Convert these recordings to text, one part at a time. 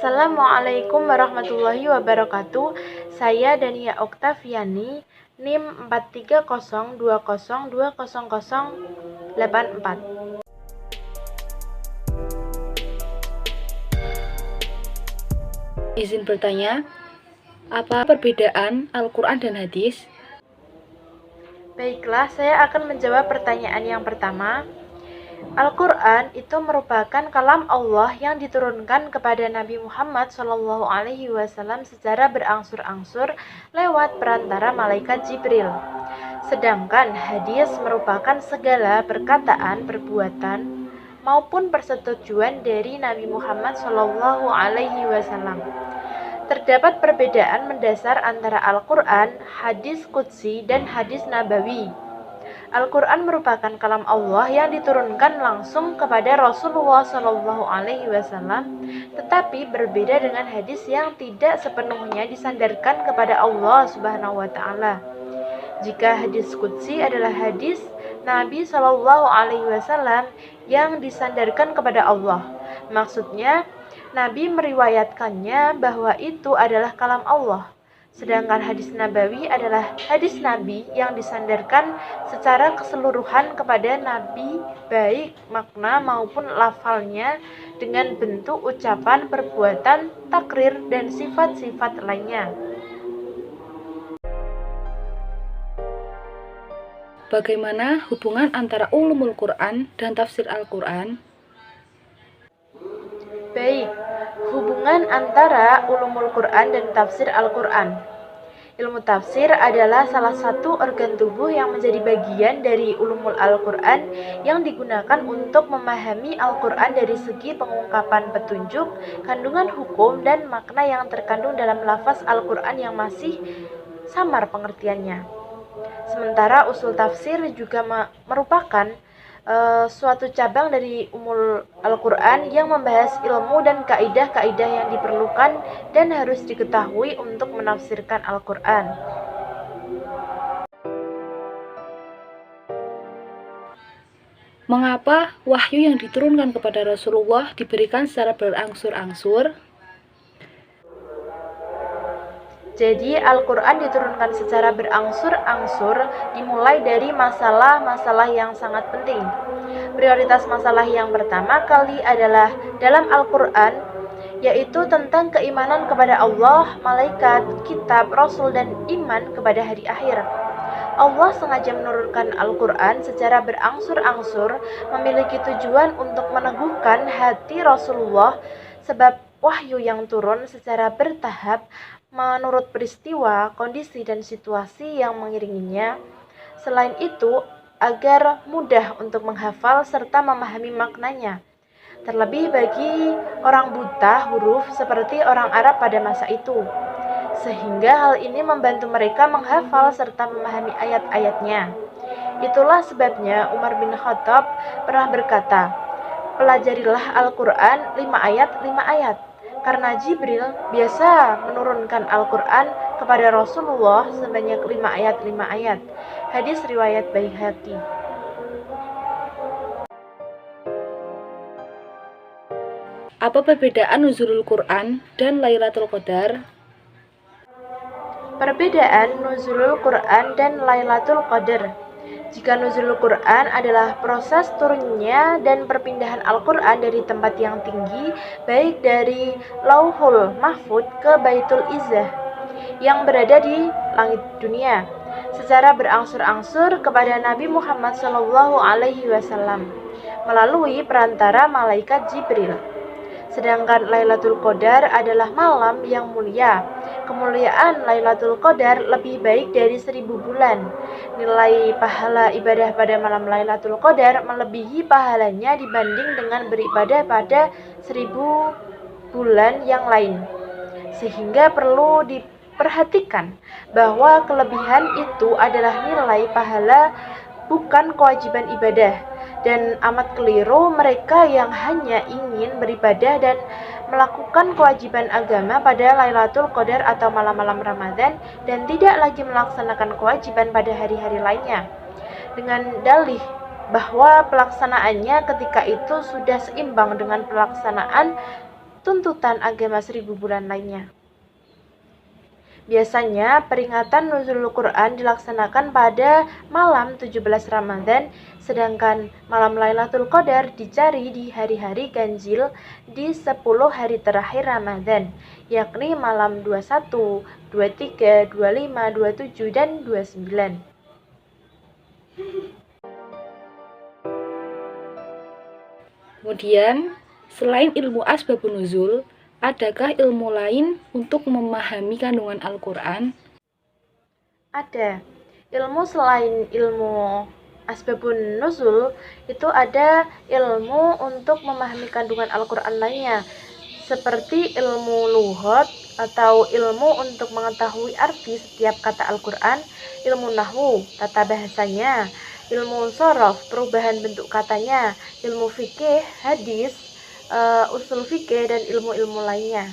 Assalamualaikum warahmatullahi wabarakatuh. Saya Dania Oktaviani, NIM 430202084. Izin bertanya, apa perbedaan Al-Quran dan hadis? Baiklah, saya akan menjawab pertanyaan yang pertama. Al-Quran itu merupakan kalam Allah yang diturunkan kepada Nabi Muhammad SAW secara berangsur-angsur lewat perantara malaikat Jibril. Sedangkan hadis merupakan segala perkataan, perbuatan, maupun persetujuan dari Nabi Muhammad SAW. Terdapat perbedaan mendasar antara Al-Quran, hadis qudsi, dan hadis nabawi. Al-Quran merupakan kalam Allah yang diturunkan langsung kepada Rasulullah SAW, tetapi berbeda dengan hadis yang tidak sepenuhnya disandarkan kepada Allah Subhanahu wa Ta'ala. Jika hadis qudsi adalah hadis Nabi SAW yang disandarkan kepada Allah, maksudnya Nabi meriwayatkannya bahwa itu adalah kalam Allah. Sedangkan hadis nabawi adalah hadis Nabi yang disandarkan secara keseluruhan kepada Nabi, baik makna maupun lafalnya, dengan bentuk ucapan, perbuatan, takrir, dan sifat-sifat lainnya. Bagaimana hubungan antara ulumul Quran dan tafsir Al-Quran? Baik, hubungan antara ulumul Quran dan tafsir Al-Quran. Ilmu tafsir adalah salah satu organ tubuh yang menjadi bagian dari ulumul Al-Quran yang digunakan untuk memahami Al-Quran dari segi pengungkapan petunjuk, kandungan hukum, dan makna yang terkandung dalam lafaz Al-Quran yang masih samar pengertiannya. Sementara usul tafsir juga merupakan suatu cabang dari umul Al-Quran yang membahas ilmu dan kaidah-kaidah yang diperlukan dan harus diketahui untuk menafsirkan Al-Quran. Mengapa wahyu yang diturunkan kepada Rasulullah diberikan secara berangsur-angsur? Jadi Al-Quran diturunkan secara berangsur-angsur dimulai dari masalah-masalah yang sangat penting. Prioritas masalah yang pertama kali adalah dalam Al-Quran, yaitu tentang keimanan kepada Allah, malaikat, kitab, rasul, dan iman kepada hari akhir. Allah sengaja menurunkan Al-Quran secara berangsur-angsur memiliki tujuan untuk meneguhkan hati Rasulullah, sebab wahyu yang turun secara bertahap menurut peristiwa, kondisi, dan situasi yang mengiringinya. Selain itu, agar mudah untuk menghafal serta memahami maknanya. Terlebih bagi orang buta huruf seperti orang Arab pada masa itu. Sehingga hal ini membantu mereka menghafal serta memahami ayat-ayatnya. Itulah sebabnya Umar bin Khattab pernah berkata, "Pelajarilah Al-Quran 5 ayat 5 ayat." Karena Jibril biasa menurunkan Al-Quran kepada Rasulullah sebanyak 5 ayat 5 ayat. Hadis riwayat Baihaqi. Apa perbedaan nuzulul Quran dan Lailatul Qadar? Perbedaan nuzulul Quran dan Lailatul Qadar. Jika nuzulul Quran adalah proses turunnya dan perpindahan Al-Quran dari tempat yang tinggi, baik dari Lauhul Mahfud ke Baitul Izzah yang berada di langit dunia, secara berangsur-angsur kepada Nabi Muhammad SAW melalui perantara malaikat Jibril. Sedangkan Lailatul Qadar adalah malam yang mulia. Kemuliaan Lailatul Qadar lebih baik dari 1000 bulan. Nilai pahala ibadah pada malam Lailatul Qadar melebihi pahalanya dibanding dengan beribadah pada 1000 bulan yang lain. Sehingga perlu diperhatikan bahwa kelebihan itu adalah nilai pahala, bukan kewajiban ibadah. Dan amat keliru mereka yang hanya ingin beribadah dan melakukan kewajiban agama pada Lailatul Qadar atau malam-malam Ramadan dan tidak lagi melaksanakan kewajiban pada hari-hari lainnya, dengan dalih bahwa pelaksanaannya ketika itu sudah seimbang dengan pelaksanaan tuntutan agama 1000 bulan lainnya. Biasanya peringatan nuzulul Quran dilaksanakan pada malam 17 Ramadan, sedangkan malam Lailatul Qadar dicari di hari-hari ganjil di 10 hari terakhir Ramadan, yakni malam 21, 23, 25, 27, dan 29. Kemudian, selain ilmu asbabun nuzul, adakah ilmu lain untuk memahami kandungan Al-Quran? Ada. Ilmu selain ilmu asbabun nuzul, itu ada ilmu untuk memahami kandungan Al-Quran lainnya, seperti ilmu lughat atau ilmu untuk mengetahui arti setiap kata Al-Quran, ilmu nahwu, tata bahasanya, ilmu sorof, perubahan bentuk katanya, ilmu fikih, hadis, usul fikih, dan ilmu-ilmu lainnya.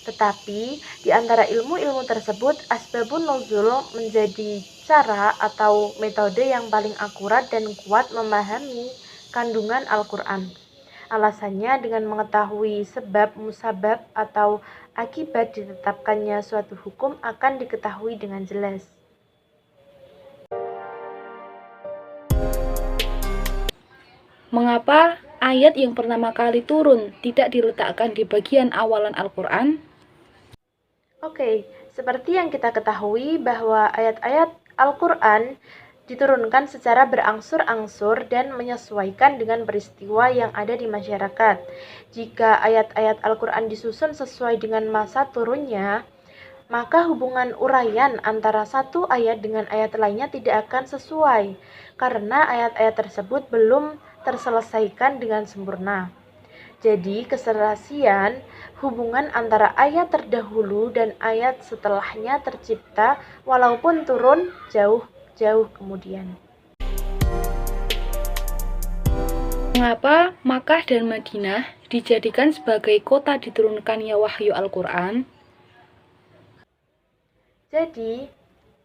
Tetapi, di antara ilmu-ilmu tersebut, asbabun nuzul menjadi cara atau metode yang paling akurat dan kuat memahami kandungan Al-Quran. Alasannya dengan mengetahui sebab, musabab, atau akibat ditetapkannya suatu hukum akan diketahui dengan jelas. Mengapa ayat yang pertama kali turun tidak diletakkan di bagian awalan Al-Quran? Oke, seperti yang kita ketahui bahwa ayat-ayat Al-Quran diturunkan secara berangsur-angsur dan menyesuaikan dengan peristiwa yang ada di masyarakat. Jika ayat-ayat Al-Quran disusun sesuai dengan masa turunnya, maka hubungan uraian antara satu ayat dengan ayat lainnya tidak akan sesuai, karena ayat-ayat tersebut belum terselesaikan dengan sempurna. Jadi, keserasian hubungan antara ayat terdahulu dan ayat setelahnya tercipta walaupun turun jauh-jauh kemudian. Mengapa Makkah dan Madinah dijadikan sebagai kota diturunkannya wahyu Al-Quran? Jadi,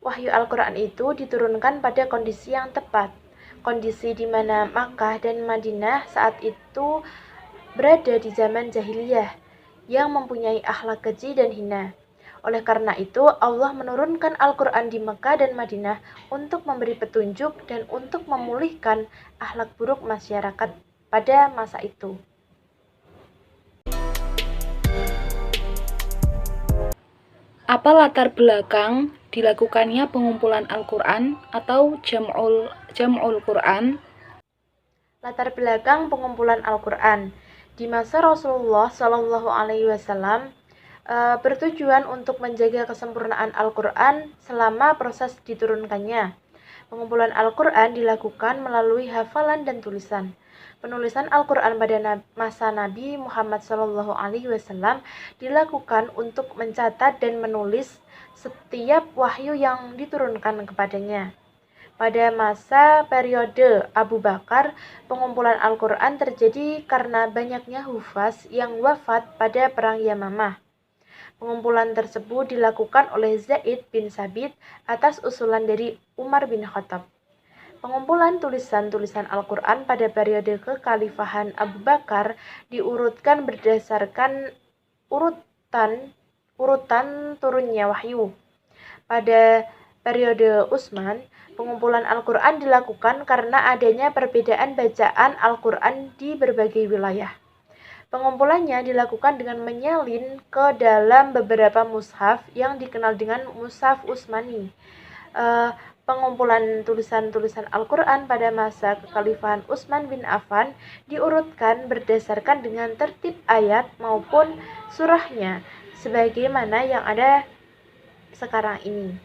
wahyu Al-Quran itu diturunkan pada kondisi yang tepat. Kondisi di mana Makkah dan Madinah saat itu berada di zaman jahiliyah yang mempunyai akhlak keji dan hina. Oleh karena itu, Allah menurunkan Al-Quran di Makkah dan Madinah untuk memberi petunjuk dan untuk memulihkan akhlak buruk masyarakat pada masa itu. Apa latar belakang dilakukannya pengumpulan Al-Quran atau Jam'ul Quran? Latar belakang pengumpulan Al-Quran di masa Rasulullah Shallallahu Alaihi Wasallam bertujuan untuk menjaga kesempurnaan Al-Quran selama proses diturunkannya. Pengumpulan Al-Quran dilakukan melalui hafalan dan tulisan. Penulisan Al-Quran pada masa Nabi Muhammad Shallallahu Alaihi Wasallam dilakukan untuk mencatat dan menulis setiap wahyu yang diturunkan kepadanya. Pada masa periode Abu Bakar, pengumpulan Al-Quran terjadi karena banyaknya hufaz yang wafat pada Perang Yamamah. Pengumpulan tersebut dilakukan oleh Zaid bin Sabit atas usulan dari Umar bin Khattab. Pengumpulan tulisan-tulisan Al-Quran pada periode kekhalifahan Abu Bakar diurutkan berdasarkan urutan turunnya wahyu. Pada periode Utsman, pengumpulan Al-Quran dilakukan karena adanya perbedaan bacaan Al-Quran di berbagai wilayah. Pengumpulannya dilakukan dengan menyalin ke dalam beberapa mushaf yang dikenal dengan Mushaf Utsmani. Pengumpulan tulisan-tulisan Al-Quran pada masa kekhalifahan Utsman bin Affan diurutkan berdasarkan dengan tertib ayat maupun surahnya, sebagaimana yang ada sekarang ini.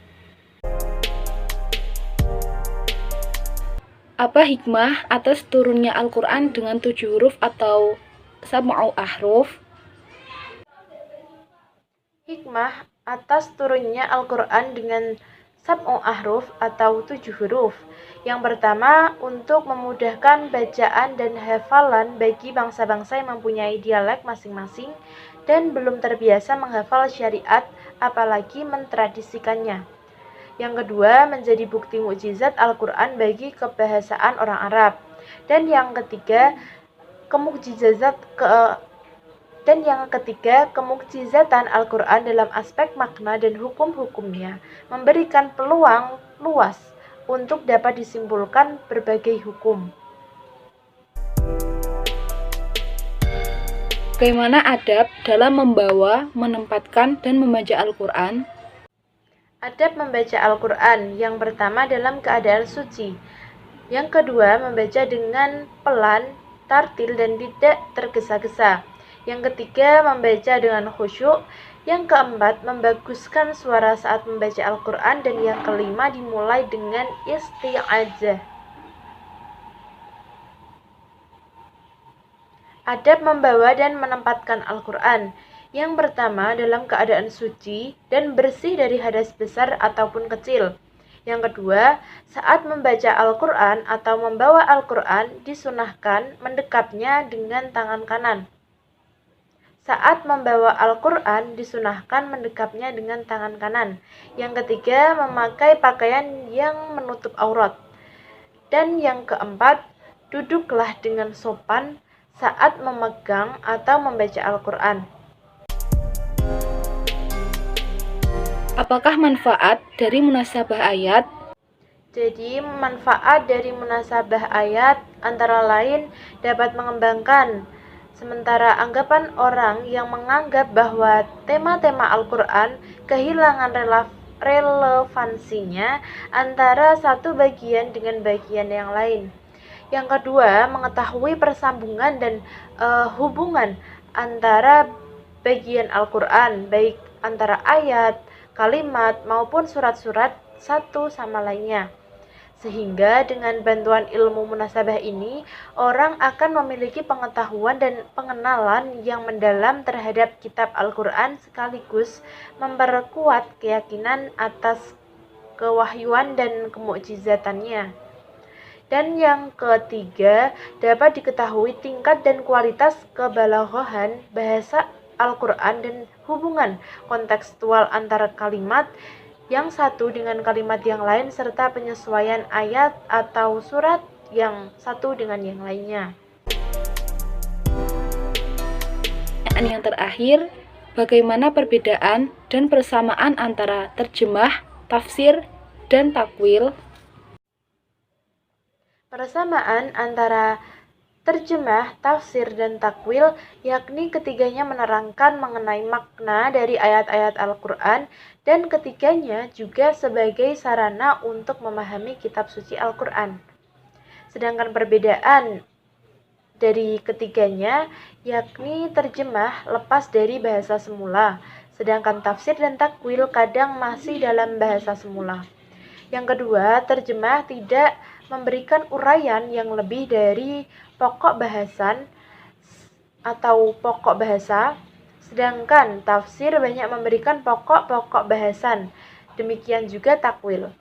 Apa hikmah atas turunnya Al-Quran dengan 7 huruf atau sab'u ahruf? Hikmah atas turunnya Al-Quran dengan sab'u ahruf atau 7 huruf. Yang pertama, untuk memudahkan bacaan dan hafalan bagi bangsa-bangsa yang mempunyai dialek masing-masing dan belum terbiasa menghafal syariat, apalagi mentradisikannya. Yang kedua, menjadi bukti mukjizat Al-Quran bagi kebahasaan orang Arab. Dan yang ketiga, Dan yang ketiga, kemukjizatan Al-Quran dalam aspek makna dan hukum-hukumnya memberikan peluang luas untuk dapat disimpulkan berbagai hukum. Bagaimana adab dalam membawa, menempatkan, dan membaca Al-Quran? Adab membaca Al-Quran yang pertama dalam keadaan suci. Yang kedua, membaca dengan pelan, tartil, dan tidak tergesa-gesa. Yang ketiga, membaca dengan khusyuk. Yang keempat, membaguskan suara saat membaca Al-Quran. Dan yang kelima, dimulai dengan isti'adzah. Adab membawa dan menempatkan Al-Quran. Yang pertama, dalam keadaan suci dan bersih dari hadas besar ataupun kecil. Yang kedua, saat membaca Al-Quran atau membawa Al-Quran, disunahkan mendekapnya dengan tangan kanan. Saat membawa Al-Quran, disunahkan mendekapnya dengan tangan kanan. Yang ketiga, memakai pakaian yang menutup aurat. Dan yang keempat, duduklah dengan sopan saat memegang atau membaca Al-Quran. Apakah manfaat dari munasabah ayat? Jadi, manfaat dari munasabah ayat antara lain dapat mengembangkan sementara anggapan orang yang menganggap bahwa tema-tema Al-Quran kehilangan relevansinya antara satu bagian dengan bagian yang lain. Yang kedua, mengetahui persambungan dan hubungan antara bagian Al-Quran, baik antara ayat, kalimat, maupun surat-surat satu sama lainnya. Sehingga dengan bantuan ilmu munasabah ini, orang akan memiliki pengetahuan dan pengenalan yang mendalam terhadap kitab Al-Quran sekaligus memperkuat keyakinan atas kewahyuan dan kemukjizatannya. Dan yang ketiga, dapat diketahui tingkat dan kualitas kebalaghahan bahasa Al-Quran dan hubungan kontekstual antara kalimat yang satu dengan kalimat yang lain serta penyesuaian ayat atau surat yang satu dengan yang lainnya. Yang terakhir, bagaimana perbedaan dan persamaan antara terjemah, tafsir, dan takwil? Persamaan antara terjemah, tafsir, dan takwil, yakni ketiganya menerangkan mengenai makna dari ayat-ayat Al-Quran dan ketiganya juga sebagai sarana untuk memahami kitab suci Al-Quran. Sedangkan perbedaan dari ketiganya yakni terjemah lepas dari bahasa semula, sedangkan tafsir dan takwil kadang masih dalam bahasa semula. Yang kedua, terjemah tidak memberikan uraian yang lebih dari pokok bahasan atau pokok bahasa, sedangkan tafsir banyak memberikan pokok-pokok bahasan. Demikian juga takwil.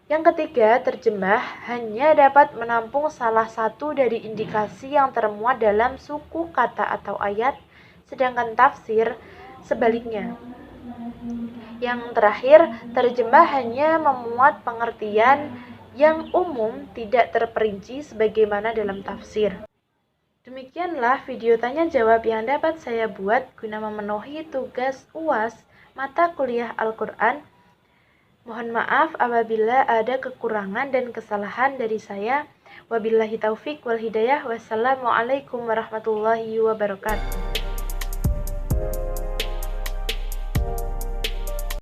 Yang ketiga, terjemah hanya dapat menampung salah satu dari indikasi yang termuat dalam suku kata atau ayat, sedangkan tafsir sebaliknya. Yang terakhir, terjemah hanya memuat pengertian yang umum tidak terperinci sebagaimana dalam tafsir. Demikianlah video tanya jawab yang dapat saya buat guna memenuhi tugas UAS mata kuliah Al-Quran. Mohon maaf apabila ada kekurangan dan kesalahan dari saya. Wabillahi taufik wal hidayah. Wassalamualaikum warahmatullahi wabarakatuh.